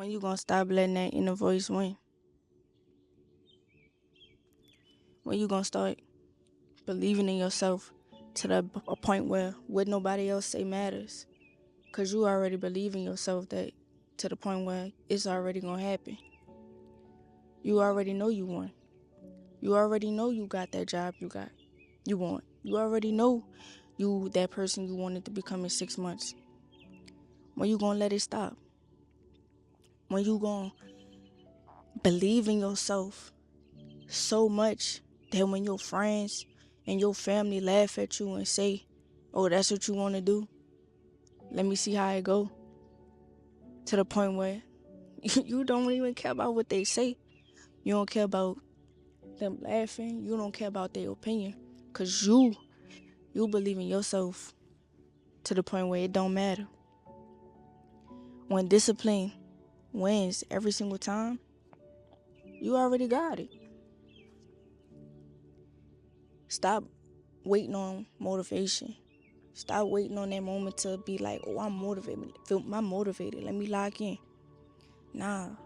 When you gonna stop letting that inner voice win? When you gonna start believing in yourself to a point where what nobody else say matters? Cause you already believe in yourself that to the point where it's already gonna happen. You already know you won. You already know you got that job you want. You already know you that person you wanted to become in 6 months. When you gonna let it stop? When you gonna believe in yourself so much that when your friends and your family laugh at you and say, "Oh, that's what you want to do? Let me see how it go." To the point where you don't even care about what they say. You don't care about them laughing. You don't care about their opinion. Cause you believe in yourself to the point where it don't matter. When discipline wins every single time, you already got it. Stop waiting on motivation. Stop waiting on that moment to be like, "Oh, I'm motivated. I'm motivated. Let me lock in." Nah,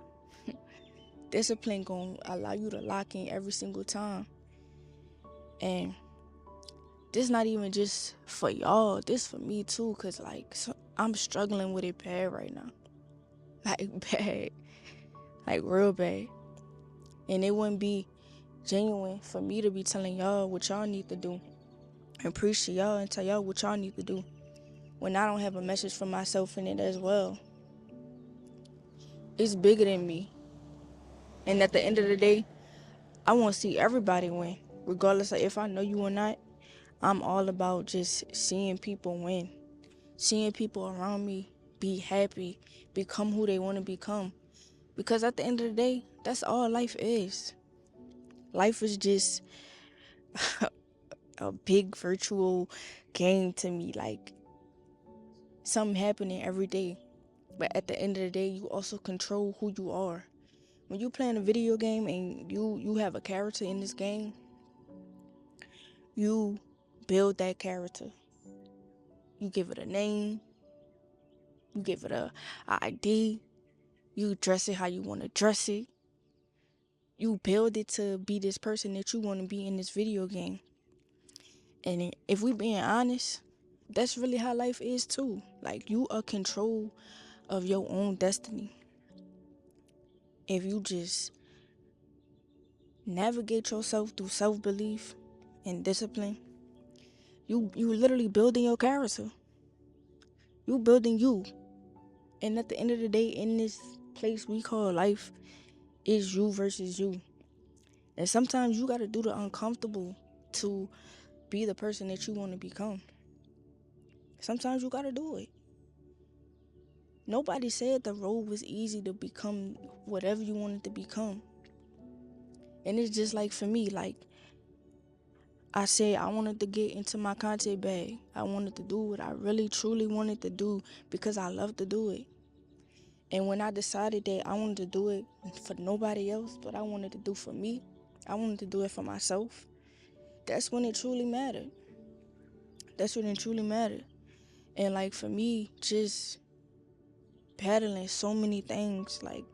discipline gonna allow you to lock in every single time. And this not even just for y'all. This for me too. Cause like I'm struggling with it bad right now. Like bad. Like real bad. And it wouldn't be genuine for me to be telling y'all what y'all need to do and preach to y'all and tell y'all what y'all need to do when I don't have a message for myself in it as well. It's bigger than me. And at the end of the day, I want to see everybody win. Regardless of if I know you or not, I'm all about just seeing people win. Seeing people around me be happy, become who they want to become. Because at the end of the day, that's all life is. Life is just a big virtual game to me. Like something happening every day. But at the end of the day, you also control who you are. When you playing a video game and you have a character in this game, you build that character. You give it a name. You give it a ID. You dress it how you want to dress it. You build it to be this person that you want to be in this video game. And if we being honest, that's really how life is too. Like you are control of your own destiny. If you just navigate yourself through self-belief and discipline, you literally building your character. You building you. And at the end of the day, in this place we call life, is you versus you. And sometimes you gotta do the uncomfortable to be the person that you want to become. Sometimes you gotta do it. Nobody said the road was easy to become whatever you wanted to become. And it's just like for me, like I said, I wanted to get into my content bag. I wanted to do what I really truly wanted to do because I love to do it. And when I decided that I wanted to do it for nobody else, but I wanted to do for me, I wanted to do it for myself, that's when it truly mattered. That's when it truly mattered. And like for me, just battling so many things, like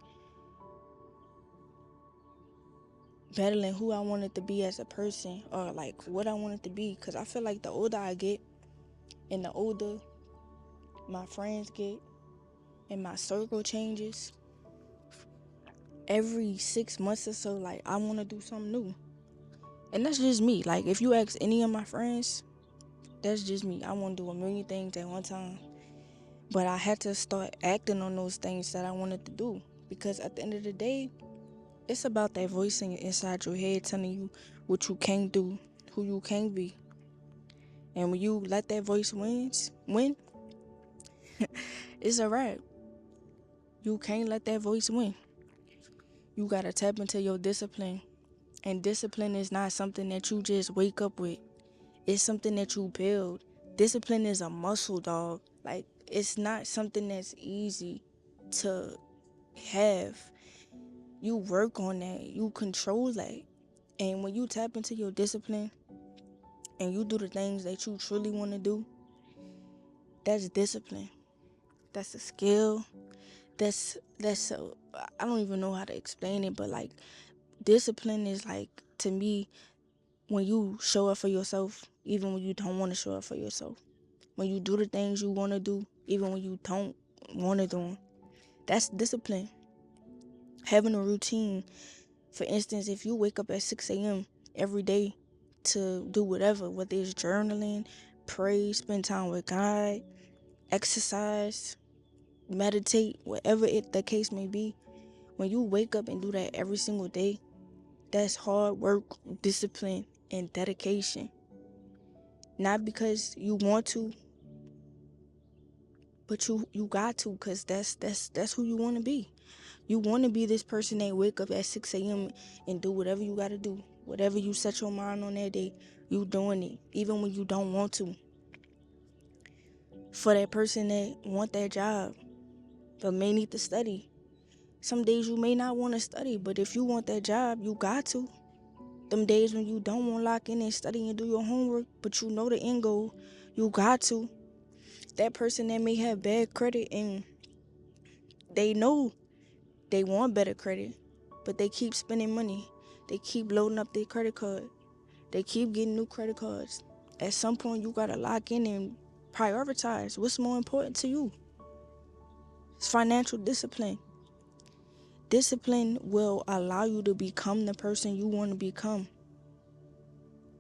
battling who I wanted to be as a person or like what I wanted to be. Because I feel like the older I get and the older my friends get and my circle changes, every 6 months or so, like I want to do something new. And that's just me. Like if you ask any of my friends, that's just me. I want to do a million things at one time. But I had to start acting on those things that I wanted to do. Because at the end of the day, it's about that voice inside your head telling you what you can't do, who you can't be. And when you let that voice win, it's a wrap. You can't let that voice win. You gotta tap into your discipline. And discipline is not something that you just wake up with. It's something that you build. Discipline is a muscle, dog. Like, it's not something that's easy to have. You work on that. You control that. And when you tap into your discipline and you do the things that you truly want to do, that's discipline. That's a skill. That's that's so, I don't even know how to explain it, but like discipline is like, to me, when you show up for yourself, even when you don't want to show up for yourself. When you do the things you want to do, even when you don't want to do them. That's discipline. Having a routine. For instance, if you wake up at 6 a.m. every day to do whatever, whether it's journaling, pray, spend time with God, exercise, meditate, whatever the case may be, when you wake up and do that every single day, that's hard work, discipline, and dedication. Not because you want to, but you got to, because that's who you want to be. You want to be this person that wake up at 6 a.m. and do whatever you got to do. Whatever you set your mind on that day, you doing it, even when you don't want to. For that person that want that job, but may need to study. Some days you may not want to study, but if you want that job, you got to. Them days when you don't want to lock in and study and do your homework, but you know the end goal, you got to. That person that may have bad credit and they know they want better credit, but they keep spending money. They keep loading up their credit card. They keep getting new credit cards. At some point, you gotta lock in and prioritize what's more important to you. It's financial discipline. Discipline will allow you to become the person you want to become.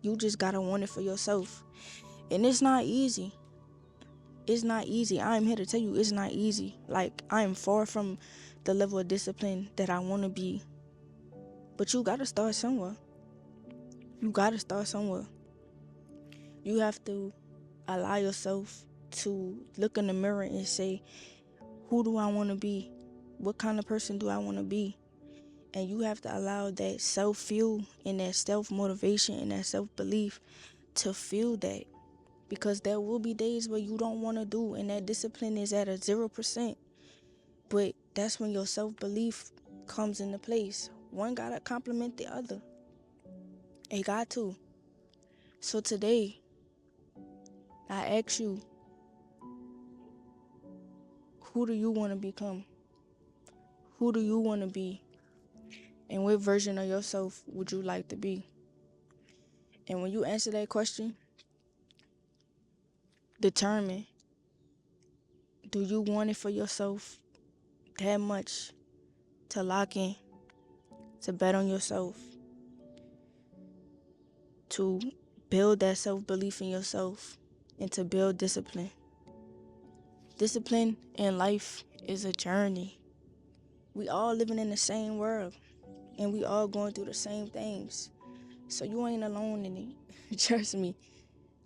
You just gotta want it for yourself. And it's not easy. It's not easy. I'm here to tell you it's not easy. Like, I am far from the level of discipline that I want to be. But you gotta start somewhere. You gotta start somewhere. You have to allow yourself to look in the mirror and say, who do I want to be? What kind of person do I want to be? And you have to allow that self-fuel and that self-motivation and that self-belief to feel that. Because there will be days where you don't want to do and that discipline is at a 0%. But that's when your self-belief comes into place. One gotta complement the other. It got to. So today, I ask you, who do you want to become? Who do you want to be? And what version of yourself would you like to be? And when you answer that question, determine, do you want it for yourself that much to lock in, to bet on yourself, to build that self-belief in yourself, and to build discipline? Discipline in life is a journey. We all living in the same world, and we all going through the same things. So you ain't alone in it. Trust me,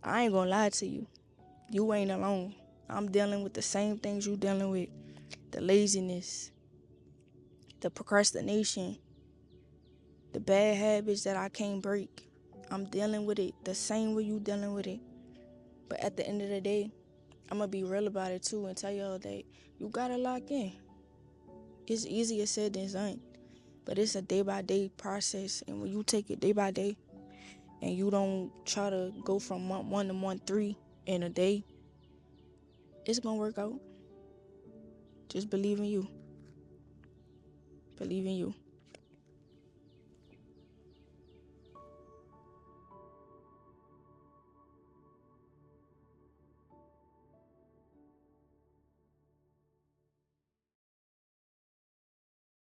I ain't gonna lie to you. You ain't alone. I'm dealing with the same things you dealing with. The laziness, the procrastination, the bad habits that I can't break. I'm dealing with it the same way you dealing with it. But at the end of the day, I'm gonna be real about it too and tell y'all that you gotta lock in. It's easier said than done, but it's a day-by-day process. And when you take it day by day and you don't try to go from month 1 to month 3 in a day, it's gonna work out. Just believe in you. Believe in you.